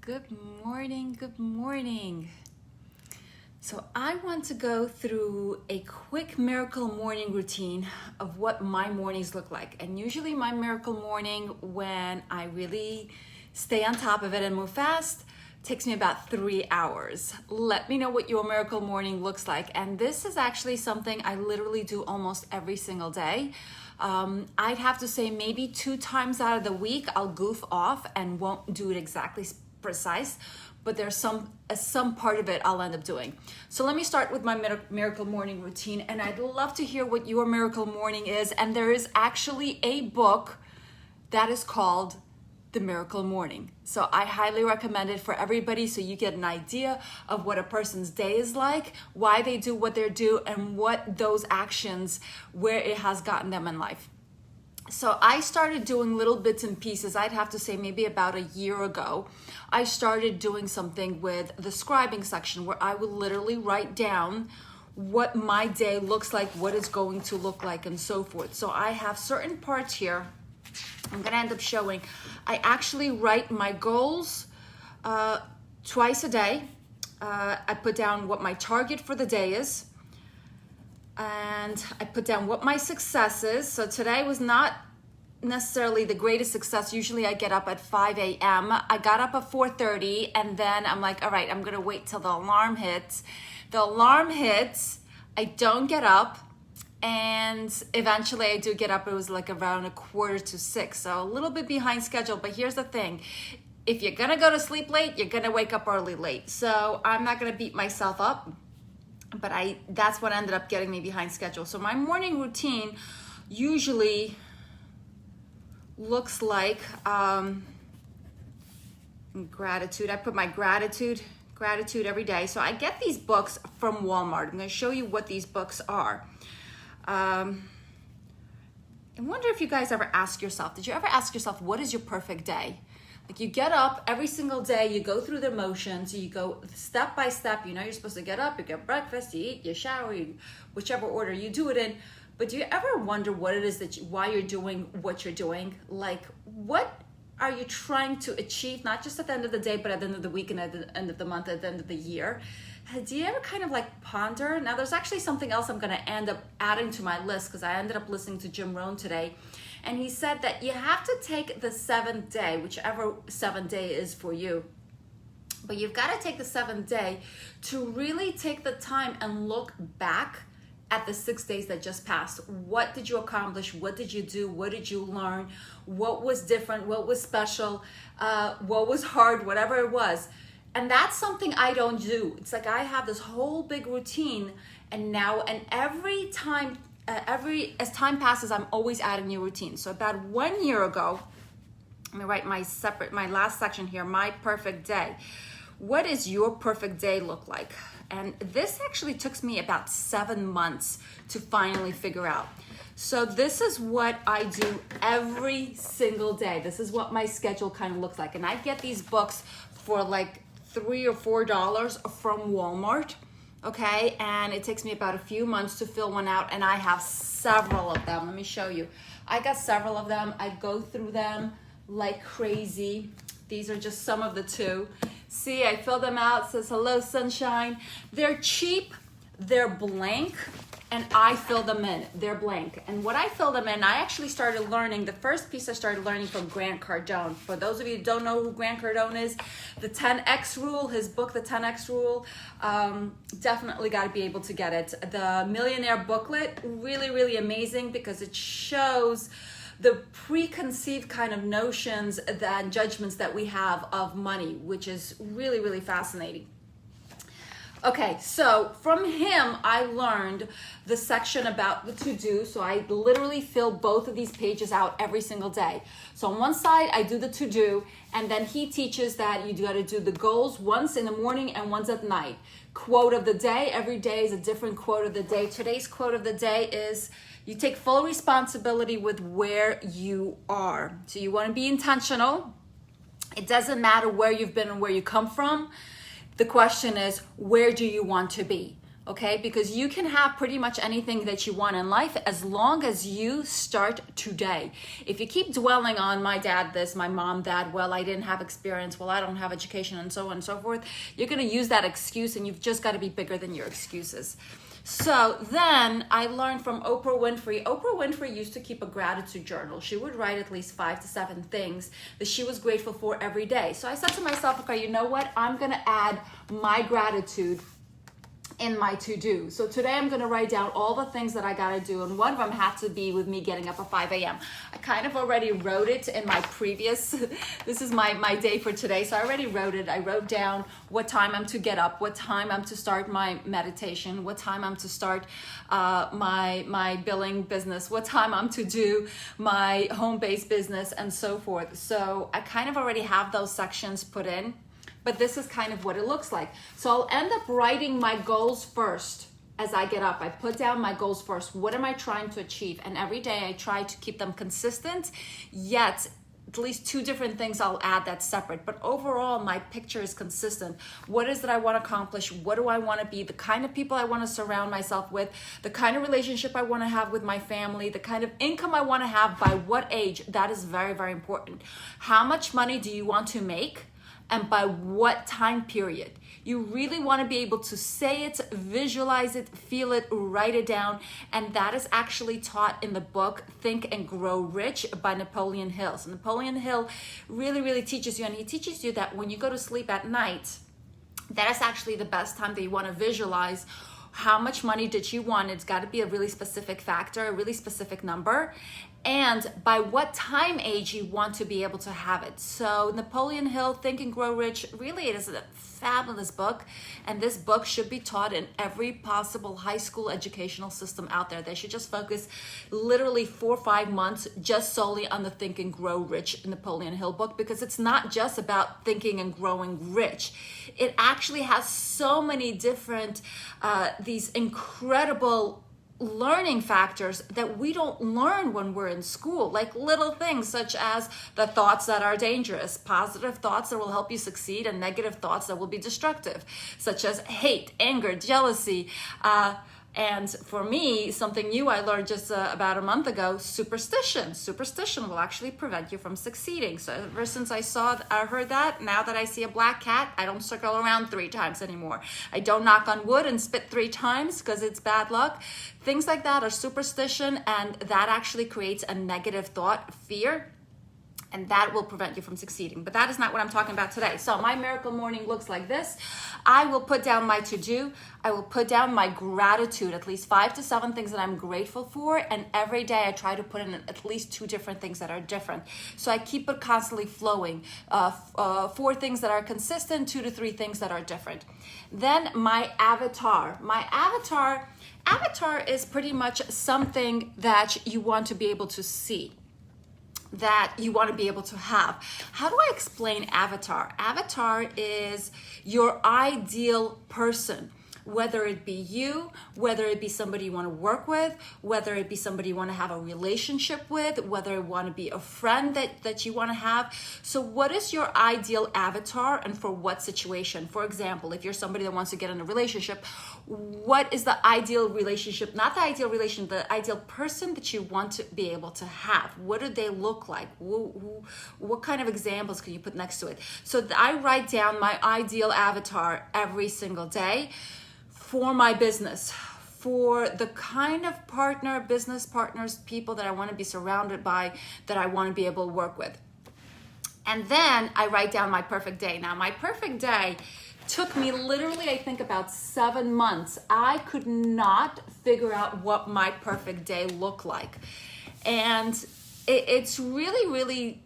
Good morning, good morning. So I want to go through a quick miracle morning routine of what my mornings look like. And usually my miracle morning, when I really stay on top of it and move fast, takes me about 3 hours. Let me know what your miracle morning looks like. And this is actually something I literally do almost every single day. I'd have to say maybe 2 times out of the week, I'll goof off and won't do it exactly precise, but there's some part of it I'll end up doing. So let me start with my miracle morning routine, and I'd love to hear what your miracle morning is. And there is actually a book that is called The Miracle Morning. So I highly recommend it for everybody so you get an idea of what a person's day is like, why they do what they do, and what those actions, where it has gotten them in life. So I started doing little bits and pieces. I'd have to say maybe about a year ago, I started doing something with the scribing section where I would literally write down what my day looks like, what it's going to look like, and so forth. So I have certain parts here I'm gonna end up showing. I actually write my goals twice a day. I put down what my target for the day is, and I put down what my success is. So today was not necessarily the greatest success. Usually I get up at 5 a.m. I got up at 4:30, and then I'm like, all right, I'm gonna wait till the alarm hits. The alarm hits, I don't get up, and eventually I do get up. It was like around 5:45, so a little bit behind schedule. But here's the thing, if you're gonna go to sleep late, you're gonna wake up early late. So I'm not gonna beat myself up, but that's what ended up getting me behind schedule. So my morning routine usually looks like gratitude. I put my gratitude every day. So I get these books from Walmart. I'm going to show you what these books are. I wonder if you guys ever ask yourself, did you ever ask yourself, what is your perfect day? Like, you get up every single day, you go through the motions, you go step by step. You know you're supposed to get up, you get breakfast, you eat, you shower, whichever order you do it in. But do you ever wonder what it is why you're doing what you're doing? Like, what are you trying to achieve, not just at the end of the day, but at the end of the week and at the end of the month, at the end of the year? Do you ever kind of like ponder? Now, there's actually something else I'm going to end up adding to my list, because I ended up listening to Jim Rohn today. And he said that you have to take the 7th day, whichever 7th day is for you. But you've got to take the 7th day to really take the time and look back at the 6 days that just passed. What did you accomplish? What did you do? What did you learn? What was different? What was special? What was hard? Whatever it was. And that's something I don't do. It's like I have this whole big routine, and every time, as time passes, I'm always adding new routines. So about 1 year ago, let me write my last section here, my perfect day. What does your perfect day look like? And this actually took me about 7 months to finally figure out. So this is what I do every single day. This is what my schedule kind of looks like. And I get these books for like $3 or $4 from Walmart, okay? And it takes me about a few months to fill one out, and I have several of them. Let me show you. I got several of them. I go through them like crazy. These are just some of the 2. See, I fill them out. It says, hello, sunshine. They're cheap, they're blank, and I fill them in. They're blank. And what I fill them in, I actually started learning, the first piece I started learning from Grant Cardone. For those of you who don't know who Grant Cardone is, the 10X Rule, his book, The 10X Rule, definitely got to be able to get it. The Millionaire Booklet, really, really amazing, because it shows the preconceived kind of notions and judgments that we have of money, which is really, really fascinating. Okay, so from him, I learned the section about the to-do. So I literally fill both of these pages out every single day. So on one side, I do the to-do, and then he teaches that you got to do the goals once in the morning and once at night. Quote of the day, every day is a different quote of the day. Today's quote of the day is, you take full responsibility with where you are. So you want to be intentional. It doesn't matter where you've been and where you come from. The question is, where do you want to be? okay? Because you can have pretty much anything that you want in life as long as you start today. If you keep dwelling on my dad this, my mom that, well, I didn't have experience, well, I don't have education, and so on and so forth, you're gonna use that excuse, and you've just gotta be bigger than your excuses. So then I learned from Oprah Winfrey. Oprah Winfrey used to keep a gratitude journal. She would write at least 5 to 7 things that she was grateful for every day. So I said to myself, okay, you know what? I'm gonna add my gratitude in my to-do. So today I'm gonna write down all the things that I gotta do, and one of them had to be with me getting up at 5 a.m. I kind of already wrote it in my previous, this is my day for today, so I already wrote it. I wrote down what time I'm to get up, what time I'm to start my meditation, what time I'm to start my billing business, what time I'm to do my home-based business, and so forth. So I kind of already have those sections put in. But this is kind of what it looks like. So I'll end up writing my goals first as I get up. I put down my goals first. What am I trying to achieve? And every day I try to keep them consistent, yet at least 2 different things I'll add that's separate. But overall, my picture is consistent. What is that I want to accomplish? What do I want to be? The kind of people I want to surround myself with, the kind of relationship I want to have with my family, the kind of income I want to have, by what age? That is very, very important. How much money do you want to make? And by what time period? You really want to be able to say it, visualize it, feel it, write it down. And that is actually taught in the book Think and Grow Rich by Napoleon Hill. So Napoleon Hill really, really teaches you, and he teaches you that when you go to sleep at night, that is actually the best time that you want to visualize how much money did you want. It's got to be a really specific factor, a really specific number, and by what time age you want to be able to have it. So Napoleon Hill, Think and Grow Rich, really it is a fabulous book, and this book should be taught in every possible high school educational system out there. They should just focus literally 4 or 5 months just solely on the Think and Grow Rich Napoleon Hill book, because it's not just about thinking and growing rich. It actually has so many different these incredible learning factors that we don't learn when we're in school, like little things such as the thoughts that are dangerous, positive thoughts that will help you succeed, and negative thoughts that will be destructive, such as hate, anger, jealousy, and for me, something new I learned just about a month ago, superstition. Superstition will actually prevent you from succeeding. So ever since I heard that, now that I see a black cat, I don't circle around 3 times anymore. I don't knock on wood and spit 3 times because it's bad luck. Things like that are superstition, and that actually creates a negative thought, fear, and that will prevent you from succeeding. But that is not what I'm talking about today. So my miracle morning looks like this. I will put down my to-do. I will put down my gratitude, at least 5 to 7 things that I'm grateful for. And every day I try to put in at least 2 different things that are different. So I keep it constantly flowing. 4 things that are consistent, 2 to 3 things that are different. Then my avatar. My avatar is pretty much something that you want to be able to see, that you want to be able to have. How do I explain avatar? Avatar is your ideal person, whether it be you, whether it be somebody you want to work with, whether it be somebody you want to have a relationship with, whether it want to be a friend that you want to have. So what is your ideal avatar, and for what situation? For example, if you're somebody that wants to get in a relationship, what is the ideal relationship, not the ideal relation, the ideal person that you want to be able to have? What do they look like? What kind of examples can you put next to it? So I write down my ideal avatar every single day for my business, for the kind of partner, business partners, people that I want to be surrounded by, that I want to be able to work with. And then I write down my perfect day. Now, my perfect day took me literally, I think, about 7 months. I could not figure out what my perfect day looked like. And it's really, really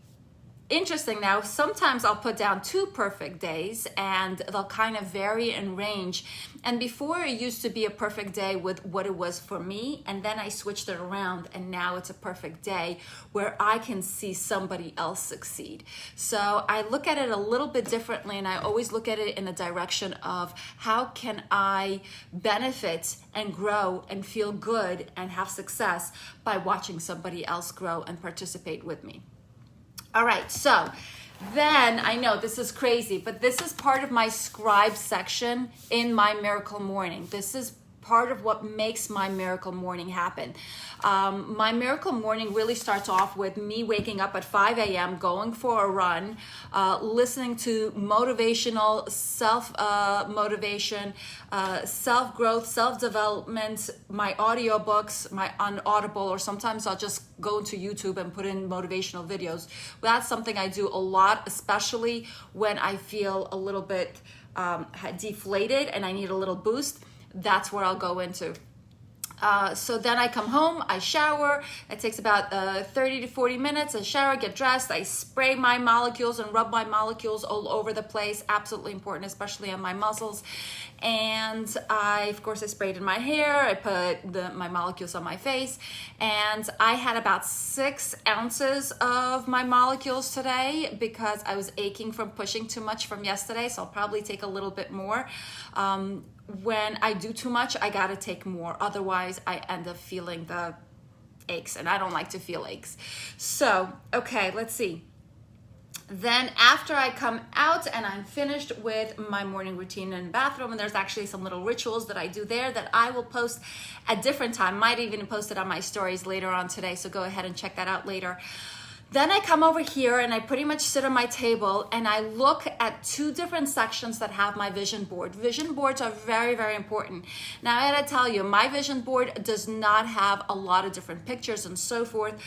interesting. Now, sometimes I'll put down 2 perfect days, and they'll kind of vary and range. And before, it used to be a perfect day with what it was for me, and then I switched it around, and now it's a perfect day where I can see somebody else succeed. So I look at it a little bit differently, and I always look at it in the direction of how can I benefit and grow and feel good and have success by watching somebody else grow and participate with me. All right, so then I know this is crazy, but this is part of my scribe section in my miracle morning. This is part of what makes my miracle morning happen. My miracle morning really starts off with me waking up at 5 a.m., going for a run, listening to motivational, self-motivation, self-growth, self-development, my audiobooks, my on Audible, or sometimes I'll just go into YouTube and put in motivational videos. That's something I do a lot, especially when I feel a little bit deflated and I need a little boost. That's where I'll go into. So then I come home, I shower. It takes about 30 to 40 minutes. I shower, get dressed. I spray my molecules and rub my molecules all over the place. Absolutely important, especially on my muscles. And I sprayed in my hair. I put my molecules on my face. And I had about 6 ounces of my molecules today because I was aching from pushing too much from yesterday. So I'll probably take a little bit more. When I do too much, I gotta take more. Otherwise, I end up feeling the aches, and I don't like to feel aches. So, okay, let's see. Then after I come out and I'm finished with my morning routine in the bathroom, and there's actually some little rituals that I do there that I will post at different time. Might even post it on my stories later on today, so go ahead and check that out later. Then I come over here and I pretty much sit on my table and I look at 2 different sections that have my vision board. Vision boards are very, very important. Now I gotta tell you, my vision board does not have a lot of different pictures and so forth.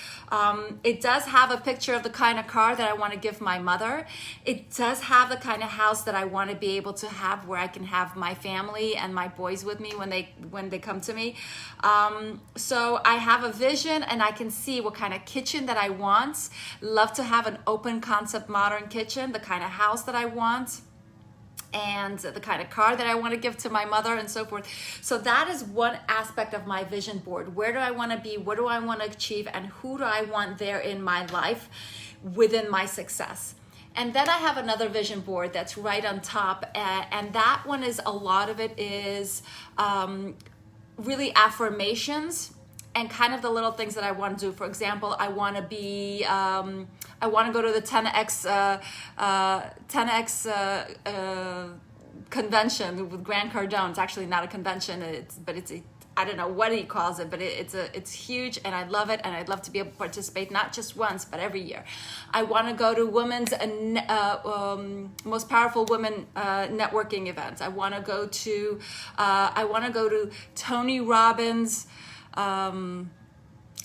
It does have a picture of the kind of car that I wanna give my mother. It does have the kind of house that I wanna be able to have where I can have my family and my boys with me when they come to me. So I have a vision and I can see what kind of kitchen that I want. Love to have an open concept modern kitchen, the kind of house that I want, and the kind of car that I want to give to my mother and so forth. So that is one aspect of my vision board. Where do I want to be? What do I want to achieve? And who do I want there in my life within my success? And then I have another vision board that's right on top. And that one is, a lot of it is really affirmations and kind of the little things that I want to do. For example, I want to be, I want to go to the 10X convention with Grant Cardone. It's actually not a convention, but it's a, I don't know what he calls it, but it's huge, and I love it, and I'd love to be able to participate not just once, but every year. I want to go to women's most powerful women networking events. I want to go to Tony Robbins.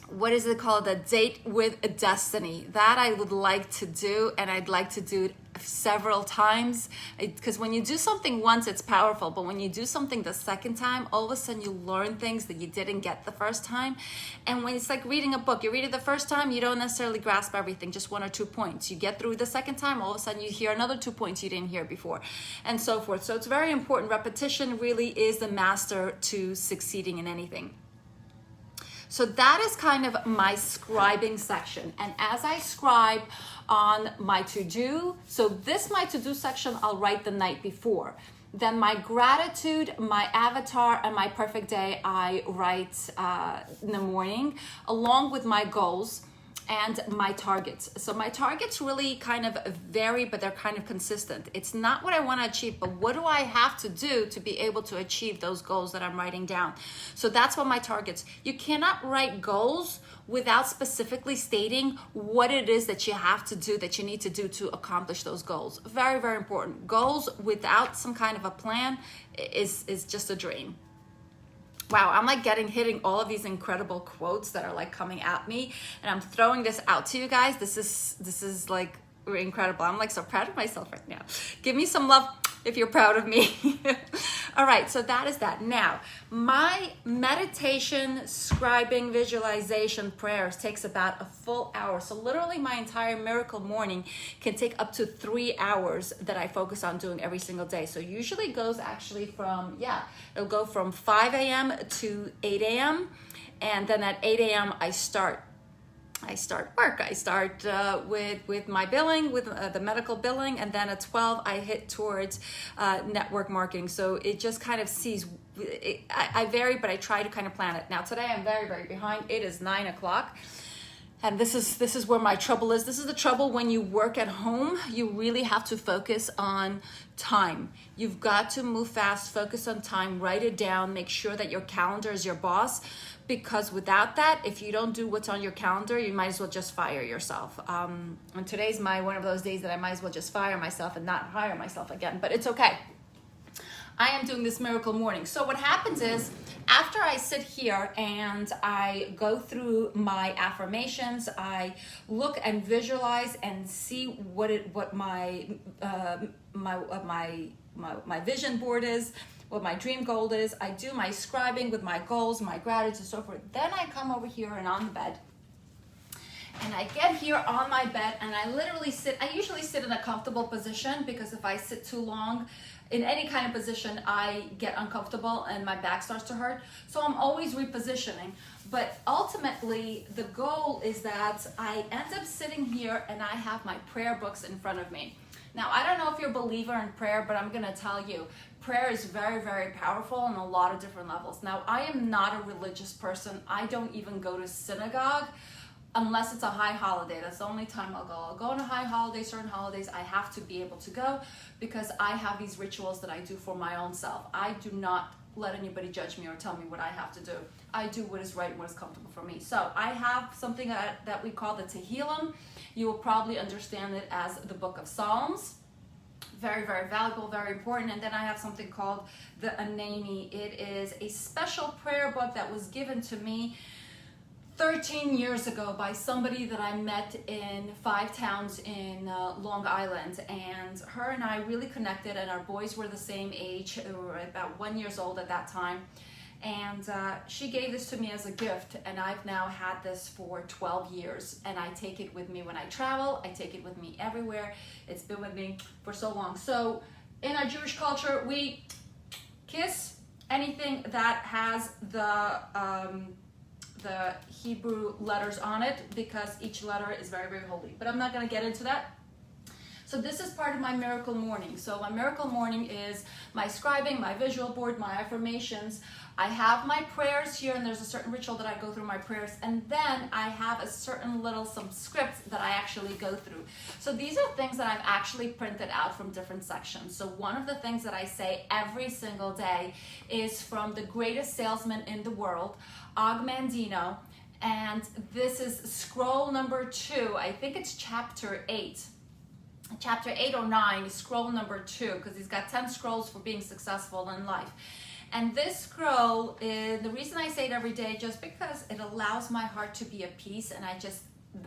What is it called? A date with a destiny. That I would like to do, and I'd like to do it several times, because when you do something once, it's powerful, but when you do something the second time, all of a sudden you learn things that you didn't get the first time. And when it's like reading a book, you read it the first time, you don't necessarily grasp everything, just 1 or 2 points. You get through the second time, all of a sudden you hear another 2 points you didn't hear before, and so forth. So it's very important. Repetition really is the master to succeeding in anything. So that is kind of my scribing section. And as I scribe on my to-do, so this my to-do section, I'll write the night before. Then my gratitude, my avatar, and my perfect day, I write in the morning, along with my goals and my targets. So my targets really kind of vary, but they're kind of consistent. It's not what I want to achieve, but what do I have to do to be able to achieve those goals that I'm writing down? So that's what my targets. You cannot write goals without specifically stating what it is that you have to do, that you need to do to accomplish those goals. Very, very important. Goals without some kind of a plan is just a dream. Wow, I'm like hitting all of these incredible quotes that are like coming at me, and I'm throwing this out to you guys. This is like incredible. I'm like so proud of myself right now. Give me some love if you're proud of me. All right, so that is that. Now, my meditation, scribing, visualization, prayers takes about a full hour. So literally my entire miracle morning can take up to 3 hours that I focus on doing every single day. So usually it goes actually from, it'll go from 5 a.m. to 8 a.m. And then at 8 a.m. I start work. I start with my billing, with the medical billing, and then at 12 I hit towards network marketing. So it just kind of sees, I vary, but I try to kind of plan it. Now today I'm very, very behind. It is 9 o'clock. And this is where my trouble is. This is the trouble when you work at home. You really have to focus on time. You've got to move fast, focus on time, write it down, make sure that your calendar is your boss, because without that, if you don't do what's on your calendar, you might as well just fire yourself. And today's one of those days that I might as well just fire myself and not hire myself again, but it's okay. I am doing this miracle morning. So what happens is, after I sit here and I go through my affirmations, I look and visualize and see what my vision board is, what my dream goal is. I do my scribing with my goals, my gratitude, so forth. Then I come over here and on the bed. And I get here on my bed and I literally sit. I usually sit in a comfortable position, because if I sit too long in any kind of position, I get uncomfortable and my back starts to hurt. So I'm always repositioning. But ultimately, the goal is that I end up sitting here and I have my prayer books in front of me. Now, I don't know if you're a believer in prayer, but I'm going to tell you, prayer is very, very powerful on a lot of different levels. Now, I am not a religious person. I don't even go to synagogue unless it's a high holiday. That's the only time I'll go. I'll go on a high holiday, certain holidays I have to be able to go, because I have these rituals that I do for my own self. I do not let anybody judge me or tell me what I have to do. I do what is right and what is comfortable for me. So I have something that we call the Tehillim. You will probably understand it as the Book of Psalms. Very, very valuable, very important. And then I have something called the Anani. It is a special prayer book that was given to me 13 years ago by somebody that I met in 5 towns in Long Island, and her and I really connected, and our boys were the same age. They were about 1 year old at that time, and she gave this to me as a gift, and I've now had this for 12 years, and I take it with me when I travel. I take it with me everywhere. It's been with me for so long. So in our Jewish culture, we kiss anything that has the Hebrew letters on it, because each letter is very, very holy. But I'm not going to get into that. So this is part of my miracle morning. So my miracle morning is my scribing, my visual board, my affirmations. I have my prayers here, and there's a certain ritual that I go through my prayers, and then I have a certain some scripts that I actually go through. So these are things that I've actually printed out from different sections. So one of the things that I say every single day is from the greatest salesman in the world, Og Mandino, and this is scroll number 2. I think it's chapter 8. Chapter 8 or 9 is scroll number 2, because he's got 10 scrolls for being successful in life. And this scroll is the reason I say it every day, just because it allows my heart to be at peace. And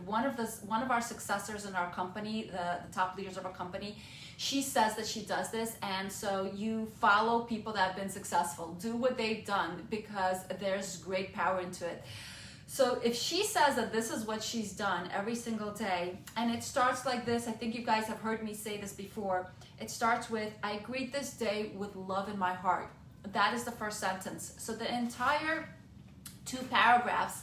one of our successors in our company, the top leaders of our company, she says that she does this. And so you follow people that have been successful, do what they've done, because there's great power into it. So if she says that this is what she's done every single day, and it starts like this, I think you guys have heard me say this before. It starts with, I greet this day with love in my heart. That is the first sentence. So the entire 2 paragraphs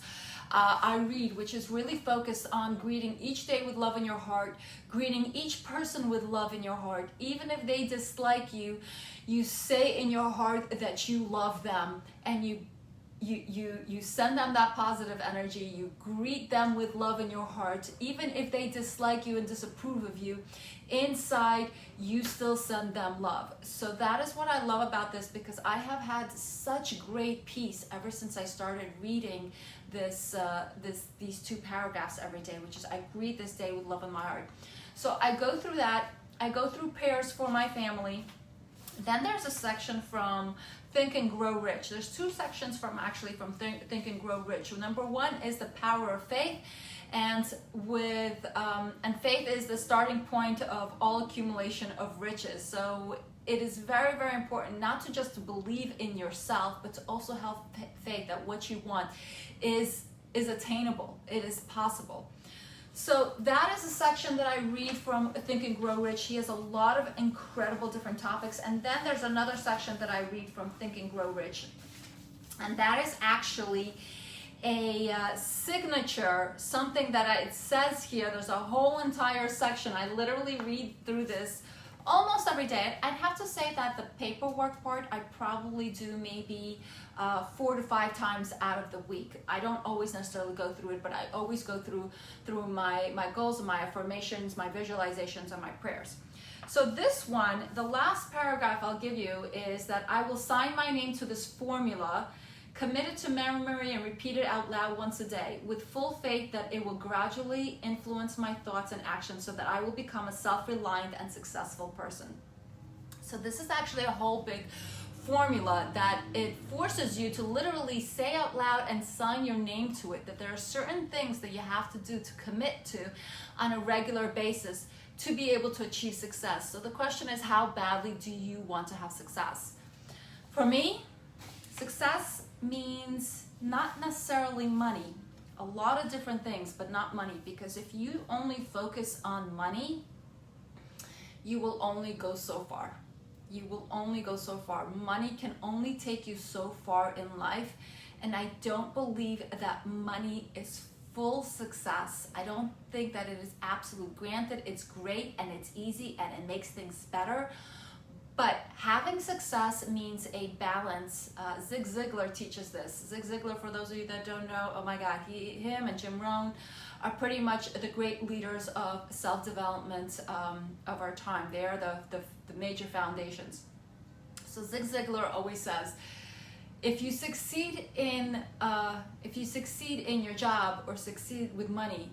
I read, which is really focused on greeting each day with love in your heart, greeting each person with love in your heart. Even if they dislike you, you say in your heart that you love them, and you send them that positive energy. You greet them with love in your heart. Even if they dislike you and disapprove of you, inside you still send them love. So that is what I love about this, because I have had such great peace ever since I started reading these 2 paragraphs every day, which is I greet this day with love in my heart. So I go through that. I go through prayers for my family. Then there's a section from Think and Grow Rich. There's 2 sections from Think and Grow Rich. Number 1 is the power of faith, and faith is the starting point of all accumulation of riches. So it is very, very important not to just believe in yourself, but to also have faith that what you want is attainable. It is possible. So that is a section that I read from Think and Grow Rich. He has a lot of incredible different topics. And then there's another section that I read from Think and Grow Rich. And that is actually a signature, something that it says here. There's a whole entire section. I literally read through this almost every day. I'd have to say that the paperwork part, I probably do maybe 4 to 5 times out of the week. I don't always necessarily go through it, but I always go through my goals and my affirmations, my visualizations, and my prayers. So this one, the last paragraph I'll give you is that I will sign my name to this formula, commit it to memory and repeat it out loud once a day with full faith that it will gradually influence my thoughts and actions so that I will become a self-reliant and successful person. So this is actually a whole big formula that it forces you to literally say out loud and sign your name to it, that there are certain things that you have to do to commit to on a regular basis to be able to achieve success. So the question is, how badly do you want to have success? For me, success means not necessarily money, a lot of different things, but not money, because if you only focus on money, you will only go so far. You will only go so far. Money can only take you so far in life, and I don't believe that money is full success. I don't think that it is absolute. Granted, it's great and it's easy and it makes things better, but having success means a balance. Zig Ziglar teaches this. Zig Ziglar, for those of you that don't know, oh my God, him and Jim Rohn are pretty much the great leaders of self-development of our time. They are the major foundations. So Zig Ziglar always says, if you succeed in your job or succeed with money,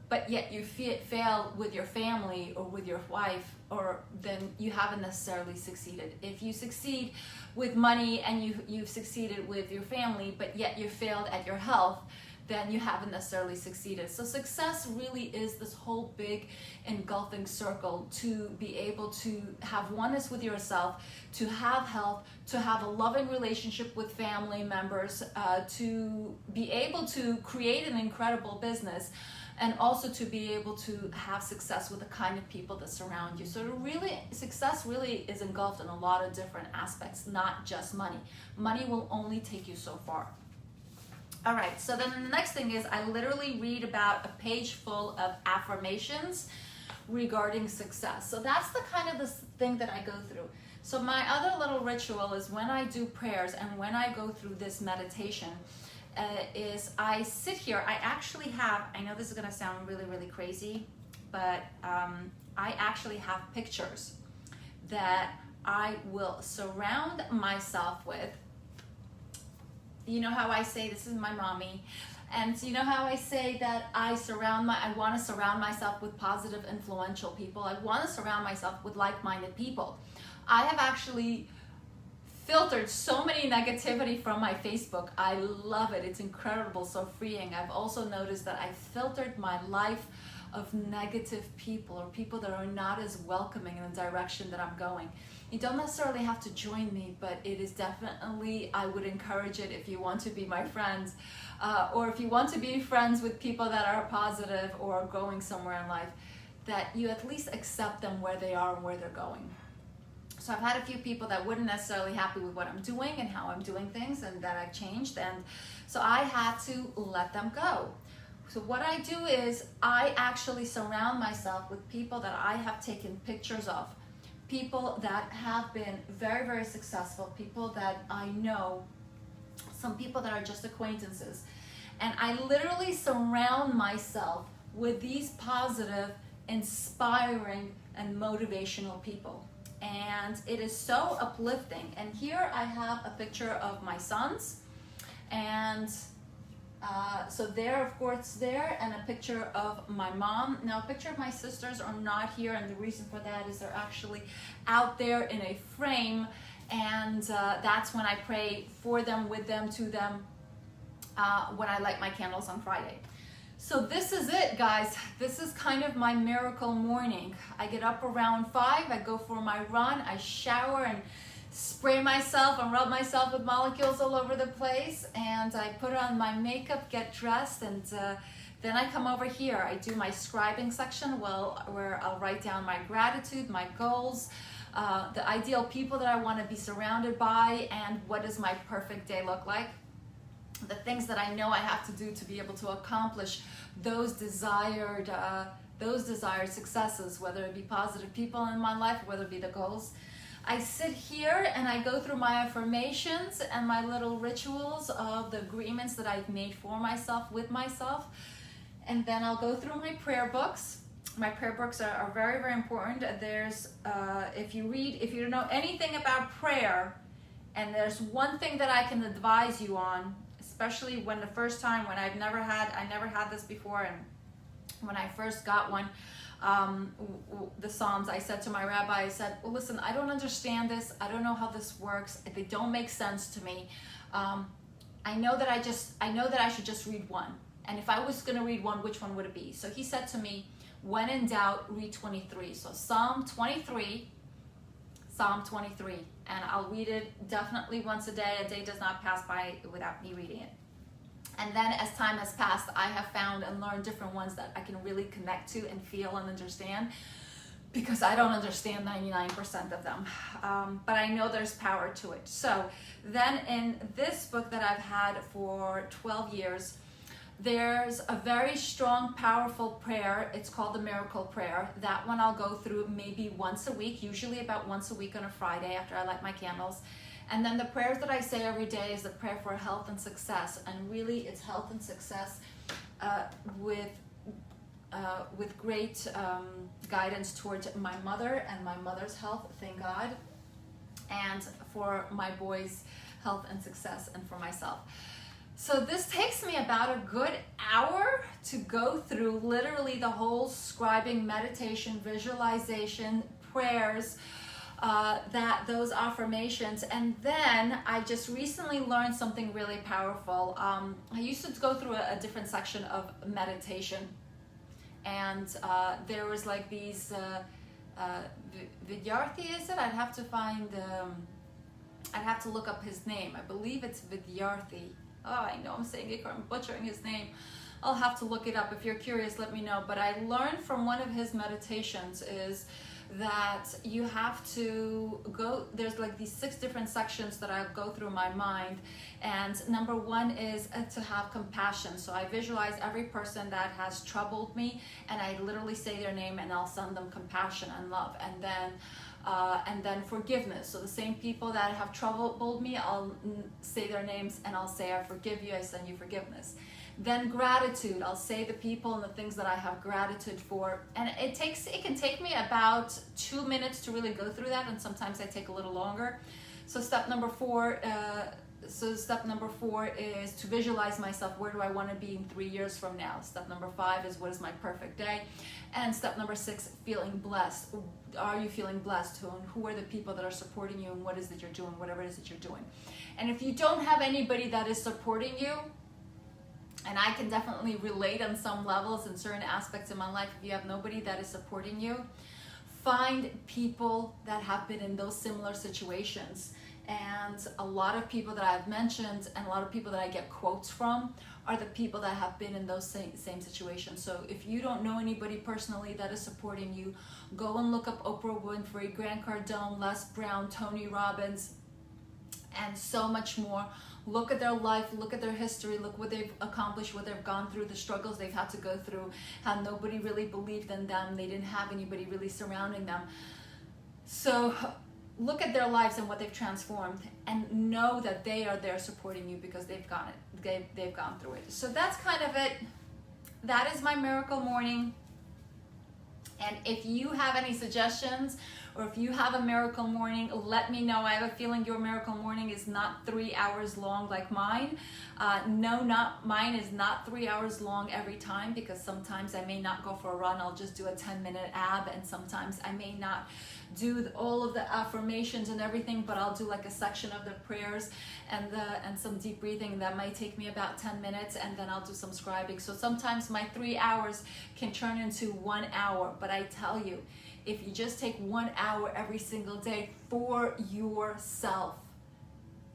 but yet you fail with your family or with your wife, or then you haven't necessarily succeeded. If you succeed with money and you've succeeded with your family, but yet you failed at your health, then you haven't necessarily succeeded. So success really is this whole big engulfing circle to be able to have oneness with yourself, to have health, to have a loving relationship with family members, to be able to create an incredible business, and also to be able to have success with the kind of people that surround you. So success really is engulfed in a lot of different aspects, not just money. Money will only take you so far. All right, so then the next thing is I literally read about a page full of affirmations regarding success. So that's the kind of this thing that I go through. So my other little ritual is when I do prayers and when I go through this meditation, is I sit here. I actually have, I know this is gonna sound really, really crazy, but I actually have pictures that I will surround myself with. You know how I say, this is my mommy, and you know how I say that I want to surround myself with positive, influential people. I want to surround myself with like-minded people. I have actually filtered so many negativity from my Facebook. I love it. It's incredible, so freeing. I've also noticed that I filtered my life of negative people, or people that are not as welcoming in the direction that I'm going. You don't necessarily have to join me, but it is definitely, I would encourage it if you want to be my friends, or if you want to be friends with people that are positive or going somewhere in life, that you at least accept them where they are and where they're going. So I've had a few people that weren't necessarily happy with what I'm doing and how I'm doing things, and that I've changed, and so I had to let them go. So what I do is I actually surround myself with people that I have taken pictures of, people that have been very, very successful, people that I know, some people that are just acquaintances. And I literally surround myself with these positive, inspiring, and motivational people. And it is so uplifting. And here I have a picture of my sons, and so they're of course there, and a picture of my mom. Now a picture of my sisters are not here, and the reason for that is they're actually out there in a frame, and that's when I pray for them, with them, to them, when I light my candles on Friday. So this is it, guys. This is kind of my miracle morning. I get up around 5, I go for my run, I shower and spray myself and rub myself with molecules all over the place, and I put on my makeup, get dressed, and then I come over here. I do my scribing section, where I'll write down my gratitude, my goals, the ideal people that I want to be surrounded by, and what does my perfect day look like. The things that I know I have to do to be able to accomplish those desired those desired successes, whether it be positive people in my life, whether it be the goals. I sit here and I go through my affirmations and my little rituals of the agreements that I've made for myself, with myself. And then I'll go through my prayer books. My prayer books are very, very important. There's, if you know anything about prayer, and there's one thing that I can advise you on, especially when the first time, when I never had this before, and when I first got one, the Psalms, I said to my rabbi, I said, well, listen, I don't understand this. I don't know how this works. They don't make sense to me. I know that I should just read one. And if I was going to read one, which one would it be? So he said to me, when in doubt, read 23. So Psalm 23, and I'll read it definitely once a day. A day does not pass by without me reading it. And then as time has passed, I have found and learned different ones that I can really connect to and feel and understand, because I don't understand 99% of them. But I know there's power to it. So then in this book that I've had for 12 years, there's a very strong, powerful prayer. It's called the Miracle Prayer. That one I'll go through maybe once a week, usually about once a week on a Friday after I light my candles. And then the prayers that I say every day is the prayer for health and success. And really it's health and success with great guidance towards my mother and my mother's health, thank God, and for my boys' health and success, and for myself. So this takes me about a good hour to go through literally the whole scribing, meditation, visualization, prayers, those affirmations. And then I just recently learned something really powerful. I used to go through a different section of meditation, and there was like these Vidyarthi, is it? I'd have to find, I'd have to look up his name. I believe it's Vidyarthi. Oh, I know I'm saying it, I'm butchering his name. I'll have to look it up. If you're curious, let me know. But I learned from one of his meditations is that you have to go, there's like these 6 different sections that I go through my mind. And number 1 is to have compassion. So I visualize every person that has troubled me, and I literally say their name, and I'll send them compassion and love. And then forgiveness. So the same people that have troubled me, I'll say their names and I'll say, I forgive you, I send you forgiveness. Then gratitude, I'll say the people and the things that I have gratitude for. And it can take me about 2 minutes to really go through that, and sometimes I take a little longer. So step number 4 is to visualize myself. Where do I want to be in 3 years from now? Step number 5 is, what is my perfect day? And step number 6, feeling blessed. Are you feeling blessed? Who are the people that are supporting you, and what is it you're doing, whatever it is that you're doing? And if you don't have anybody that is supporting you, and I can definitely relate on some levels in certain aspects of my life, if you have nobody that is supporting you, find people that have been in those similar situations. And a lot of people that I've mentioned and a lot of people that I get quotes from are the people that have been in those same situations. So if you don't know anybody personally that is supporting you, go and look up Oprah Winfrey, Grant Cardone, Les Brown, Tony Robbins, and so much more. Look at their life, look at their history, look what they've accomplished, what they've gone through, the struggles they've had to go through, how nobody really believed in them, they didn't have anybody really surrounding them. So look at their lives and what they've transformed, and know that they are there supporting you because they've gone through it. So that's kind of it. That is my miracle morning. And if you have any suggestions, or if you have a miracle morning, let me know. I have a feeling your miracle morning is not 3 hours long like mine. Mine is not 3 hours long every time, because sometimes I may not go for a run. I'll just do a 10-minute ab, and sometimes I may not do all of the affirmations and everything, but I'll do like a section of the prayers and some deep breathing. That might take me about 10 minutes, and then I'll do some scribing. So sometimes my 3 hours can turn into 1 hour, but I tell you, if you just take 1 hour every single day for yourself,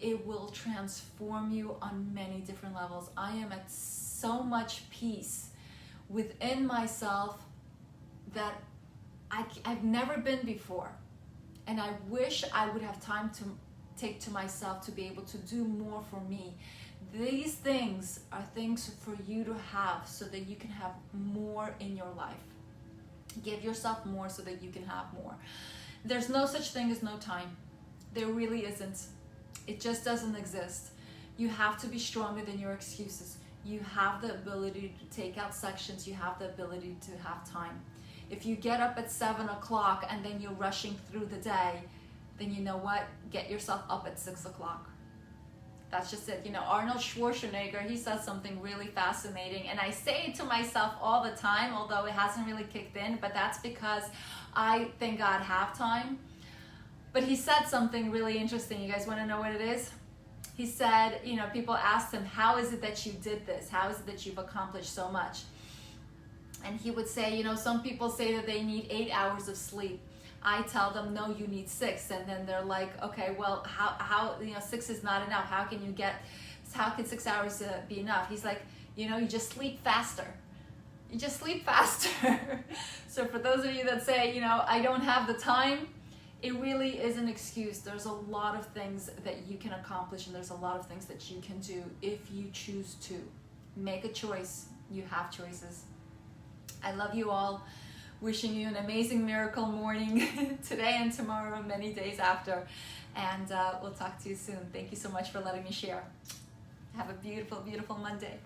it will transform you on many different levels. I am at so much peace within myself that I've never been before. And I wish I would have time to take to myself to be able to do more for me. These things are things for you to have so that you can have more in your life. Give yourself more so that you can have more. There's no such thing as no time. There really isn't. It just doesn't exist. You have to be stronger than your excuses. You have the ability to take out sections. You have the ability to have time. If you get up at 7 o'clock and then you're rushing through the day, then you know what? Get yourself up at 6 o'clock. That's just it. You know, Arnold Schwarzenegger, he says something really fascinating, and I say it to myself all the time, although it hasn't really kicked in, but that's because I thank God have time. But he said something really interesting. You guys want to know what it is? He said, you know, people asked him, how is it that you did this? How is it that you've accomplished so much? And he would say, you know, some people say that they need 8 hours of sleep. I tell them, no, you need 6. And then they're like, okay, well, how you know, 6 is not enough. How can 6 hours be enough? He's like, you know, you just sleep faster. You just sleep faster. So for those of you that say, you know, I don't have the time, it really is an excuse. There's a lot of things that you can accomplish, and there's a lot of things that you can do if you choose to. Make a choice. You have choices. I love you all. Wishing you an amazing miracle morning today and tomorrow and many days after. And we'll talk to you soon. Thank you so much for letting me share. Have a beautiful, beautiful Monday.